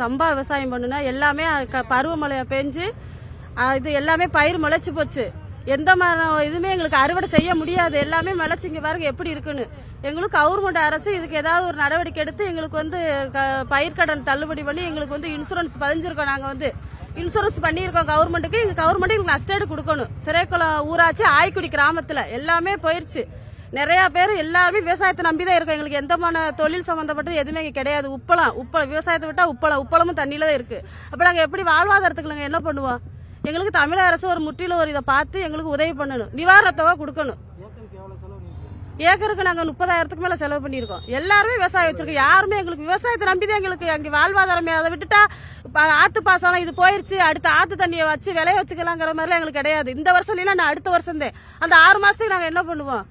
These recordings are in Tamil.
சம்பா விவசாயம் பண்ணுனா எல்லாமே பருவமழையை பெஞ்சு இது எல்லாமே பயிர் முளைச்சு போச்சு. எந்த இதுவுமே எங்களுக்கு அறுவடை செய்ய முடியாது. எல்லாமே முளைச்சு இங்க பாருங்க எப்படி இருக்குன்னு. எங்களுக்கு கவர்மெண்ட் அரசு இதுக்கு ஏதாவது ஒரு நடவடிக்கை எடுத்து எங்களுக்கு பயிர்க்கடன் தள்ளுபடி பண்ணி எங்களுக்கு இன்சூரன்ஸ் பதிஞ்சிருக்கோம். நாங்க இன்சூரன்ஸ் பண்ணியிருக்கோம் கவர்மெண்ட்டுக்கு. கவர்மெண்ட் எங்களுக்கு நஷ்டஈடு கொடுக்கணும். சிறைக்குளம் ஊராட்சி ஆய்க்குடி கிராமத்துல எல்லாமே போயிருச்சு. நிறைய பேர் எல்லாருமே விவசாயத்தை நம்பிதான் இருக்கோம். எங்களுக்கு எந்தமான தொழில் சம்பந்தப்பட்டது எதுவுமே கிடையாது. உப்பளம் விவசாயத்தை விட்டா உப்பளமும் தண்ணியில தான் இருக்கு. அப்ப நாங்க எப்படி வாழ்வாதாரத்துக்கு நாங்க என்ன பண்ணுவோம்? எங்களுக்கு தமிழக அரசு ஒரு முற்றிலும் இதை பார்த்து எங்களுக்கு உதவி பண்ணணும். நிவாரண தொகை கொடுக்கணும். ஏக்கருக்கு நாங்க 30,000க்கு மேல செலவு பண்ணிருக்கோம். எல்லாருமே விவசாயம் வச்சிருக்கோம். யாருமே எங்களுக்கு விவசாயத்தை நம்பிதான் எங்களுக்கு அங்க வாழ்வாதாரமே. அதை விட்டுட்டா ஆத்து பாசனம் இது போயிருச்சு, அடுத்த ஆத்து தண்ணியை வச்சு விளைய வச்சுக்கலாங்கிற மாதிரிலாம் எங்களுக்கு கிடையாது. இந்த வருஷம் இல்லைன்னா நான் அடுத்த வருஷம் தான். அந்த 6 மாசத்துக்கு நாங்க என்ன பண்ணுவோம்?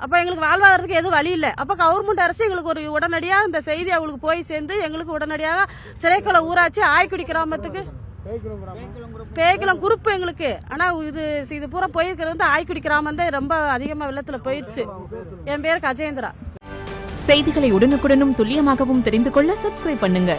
அப்ப எங்களுக்கு வாழ்வாதாரத்துக்கு எதுவும் வழி இல்லை. அப்ப கவர்மெண்ட் அரசு எங்களுக்கு ஒரு உடனடியா இந்த செய்தி அவங்களுக்கு போய் சேர்ந்து எங்களுக்கு உடனடியாக சிறைக்குளம் ஊராட்சி ஆய்க்குடி கிராமத்துக்கு பேய்குளம் குறுப்பு எங்களுக்கு. ஆனா இது பூரா போயிருக்கிறது ஆய்க்குடி கிராமம் தான் ரொம்ப அதிகமா வெள்ளத்துல போயிடுச்சு. என் பேரு கஜேந்திரா. செய்திகளை உடனுக்குடனும் துல்லியமாகவும் தெரிந்து கொள்ள சப்ஸ்கிரைப் பண்ணுங்க.